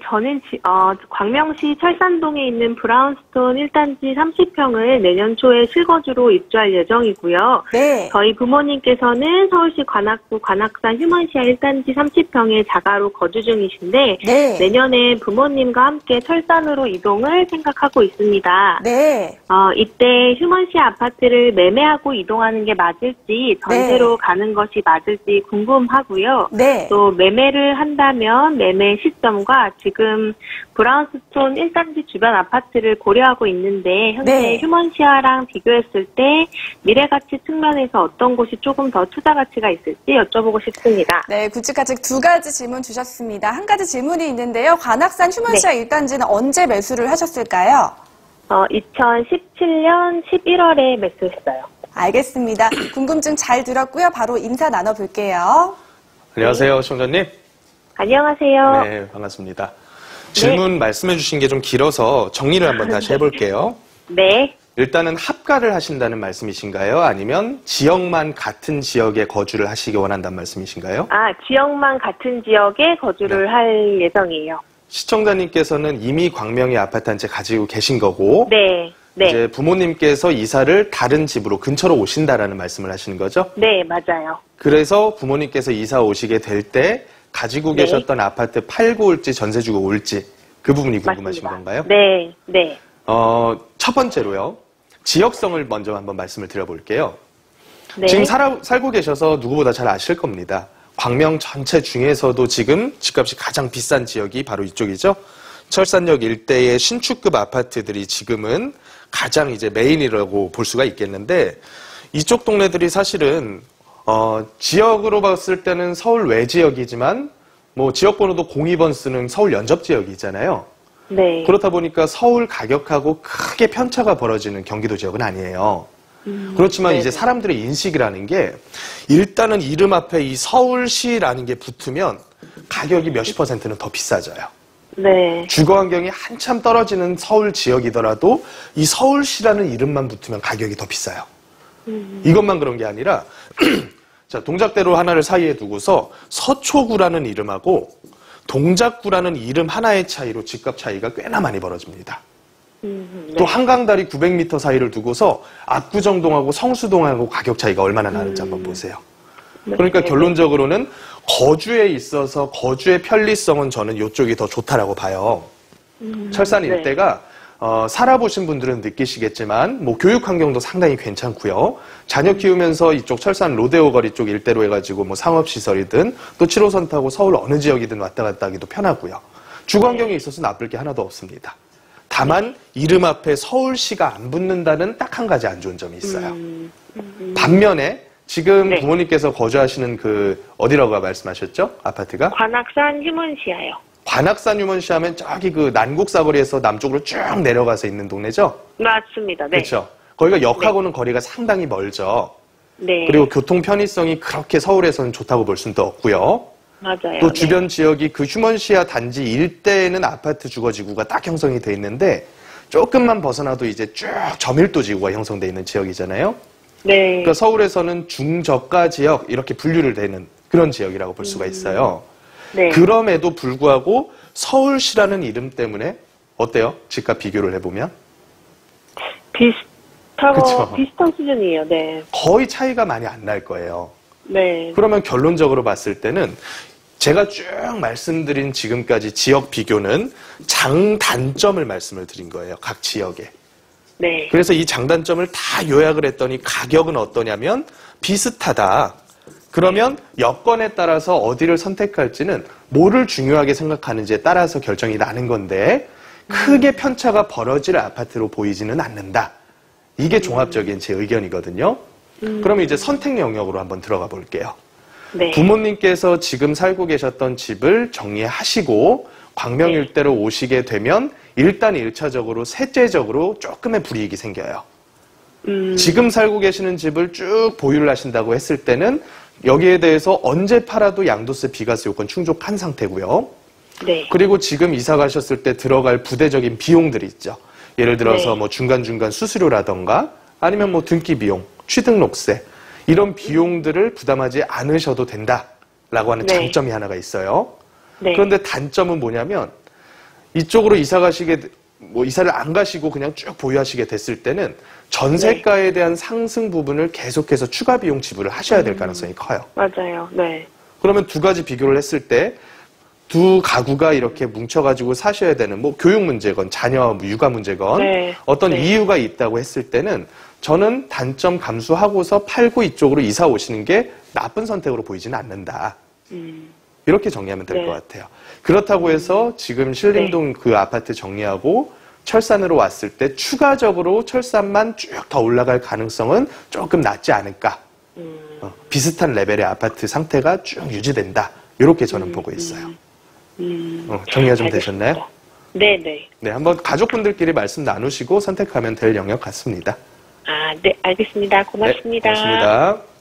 저는 광명시 철산동에 있는 브라운스톤 1단지 30평을 내년 초에 실거주로 입주할 예정이고요. 네. 저희 부모님께서는 서울시 관악구 관악산 휴먼시아 1단지 30평에 자가로 거주 중이신데 네. 내년에 부모님과 함께 철산으로 이동을 생각하고 있습니다. 네. 이때 휴먼시아 아파트를 매매하고 이동하는 게 맞을지 전세로 가는 것이 맞을지 궁금하고요. 네. 또 매매를 한다면 매매 시점과 지금 브라운스톤 1단지 주변 아파트를 고려하고 있는데 현재 네. 휴먼시아랑 비교했을 때 미래가치 측면에서 어떤 곳이 조금 더 투자 가치가 있을지 여쭤보고 싶습니다. 네, 굵직굵직 두 가지 질문 주셨습니다. 한 가지 질문이 있는데요. 관악산 휴먼시아 1단지는 언제 매수를 하셨을까요? 2017년 11월에 매수했어요. 알겠습니다. 궁금증 잘 들었고요. 바로 인사 나눠볼게요. 안녕하세요, 시청자님. 안녕하세요. 네, 반갑습니다. 질문 말씀해 주신 게 좀 길어서 정리를 한번 다시 해볼게요. 네. 일단은 합가를 하신다는 말씀이신가요? 아니면 지역만 같은 지역에 거주를 하시기 원한다는 말씀이신가요? 지역만 같은 지역에 거주를 할 예정이에요. 시청자님께서는 이미 광명의 아파트 한 채 가지고 계신 거고, 네. 이제 부모님께서 이사를 다른 집으로 근처로 오신다라는 말씀을 하시는 거죠? 네, 맞아요. 그래서 부모님께서 이사 오시게 될 때 가지고 계셨던 아파트 팔고 올지 전세 주고 올지 그 부분이 궁금하신 맞습니다. 건가요? 네, 네. 첫 번째로요. 지역성을 먼저 한번 말씀을 드려볼게요. 네. 지금 살고 계셔서 누구보다 잘 아실 겁니다. 광명 전체 중에서도 지금 집값이 가장 비싼 지역이 바로 이쪽이죠. 철산역 일대의 신축급 아파트들이 지금은 가장 이제 메인이라고 볼 수가 있겠는데 이쪽 동네들이 사실은 지역으로 봤을 때는 서울 외 지역이지만 뭐 지역번호도 02번 쓰는 서울 연접 지역이잖아요. 네. 그렇다 보니까 서울 가격하고 크게 편차가 벌어지는 경기도 지역은 아니에요. 그렇지만 네네. 이제 사람들의 인식이라는 게 일단은 이름 앞에 이 서울시라는 게 붙으면 가격이 몇십 %는 더 비싸져요. 네. 주거 환경이 한참 떨어지는 서울 지역이더라도 이 서울시라는 이름만 붙으면 가격이 더 비싸요. 이것만 그런 게 아니라 자, 동작대로 하나를 사이에 두고서 서초구라는 이름하고 동작구라는 이름 하나의 차이로 집값 차이가 꽤나 많이 벌어집니다. 네. 또 한강다리 900m 사이를 두고서 압구정동하고 성수동하고 가격 차이가 얼마나 나는지 한번 보세요. 그러니까 네. 결론적으로는 거주에 있어서 거주의 편리성은 저는 이쪽이 더 좋다라고 봐요. 철산 네. 일대가 살아보신 분들은 느끼시겠지만 뭐 교육 환경도 상당히 괜찮고요. 자녀 키우면서 이쪽 철산 로데오 거리 쪽 일대로 해가지고 뭐 상업시설이든 또 7호선 타고 서울 어느 지역이든 왔다 갔다 하기도 편하고요. 주거 환경에 있어서 나쁠 게 하나도 없습니다. 다만 이름 앞에 서울시가 안 붙는다는 딱 한 가지 안 좋은 점이 있어요. 반면에 지금 네. 부모님께서 거주하시는 그 어디라고 말씀하셨죠? 아파트가? 관악산 휴먼시아요. 관악산 휴먼시 하면 저기 그 난곡 사거리에서 남쪽으로 쭉 내려가서 있는 동네죠? 맞습니다. 네. 그렇죠. 거기가 역하고는 거리가 상당히 멀죠. 네. 그리고 교통 편의성이 그렇게 서울에서는 좋다고 볼 수는 또 없고요. 맞아요. 또 주변 지역이 그 휴먼시아 단지 일대에는 아파트 주거지구가 딱 형성이 돼 있는데 조금만 벗어나도 이제 쭉 저밀도 지구가 형성돼 있는 지역이잖아요. 네. 그러니까 서울에서는 중저가 지역 이렇게 분류를 되는 그런 지역이라고 볼 수가 있어요. 네. 그럼에도 불구하고 서울시라는 이름 때문에 어때요? 집값 비교를 해보면? 그쵸. 비슷한 수준이에요. 네. 거의 차이가 많이 안 날 거예요. 네. 그러면 결론적으로 봤을 때는 제가 쭉 말씀드린 지금까지 지역 비교는 장단점을 말씀을 드린 거예요. 각 지역에. 네. 그래서 이 장단점을 다 요약을 했더니 가격은 어떠냐면 비슷하다. 그러면 여건에 따라서 어디를 선택할지는 뭐를 중요하게 생각하는지에 따라서 결정이 나는 건데 크게 편차가 벌어질 아파트로 보이지는 않는다. 이게 종합적인 제 의견이거든요. 그러면 이제 선택 영역으로 한번 들어가 볼게요. 네. 부모님께서 지금 살고 계셨던 집을 정리하시고 광명 네. 일대로 오시게 되면 일단 1차적으로 셋째적으로 조금의 불이익이 생겨요. 지금 살고 계시는 집을 쭉 보유를 하신다고 했을 때는 여기에 대해서 언제 팔아도 양도세 비과세 요건 충족한 상태고요. 네. 그리고 지금 이사 가셨을 때 들어갈 부대적인 비용들이 있죠. 예를 들어서 네. 뭐 중간중간 수수료라던가 아니면 뭐 등기 비용, 취등록세 이런 비용들을 부담하지 않으셔도 된다라고 하는 네. 장점이 하나가 있어요. 네. 그런데 단점은 뭐냐면 이쪽으로 이사를 안 가시고 그냥 쭉 보유하시게 됐을 때는 전세가에 대한 상승 부분을 계속해서 추가 비용 지불을 하셔야 될 가능성이 커요. 맞아요. 네. 그러면 두 가지 비교를 했을 때 두 가구가 이렇게 뭉쳐가지고 사셔야 되는 뭐 교육 문제건 자녀 육아 문제건 네. 어떤 네. 이유가 있다고 했을 때는 저는 단점 감수하고서 팔고 이쪽으로 이사 오시는 게 나쁜 선택으로 보이지는 않는다. 이렇게 정리하면 될 네. 것 같아요. 그렇다고 해서 지금 신림동 그 아파트 정리하고 철산으로 왔을 때 추가적으로 철산만 쭉 더 올라갈 가능성은 조금 낮지 않을까. 비슷한 레벨의 아파트 상태가 쭉 유지된다. 이렇게 저는 보고 있어요. 정리가 좀 되셨나요? 네네. 네, 한번 가족분들끼리 말씀 나누시고 선택하면 될 영역 같습니다. 네, 알겠습니다. 고맙습니다. 네, 고맙습니다.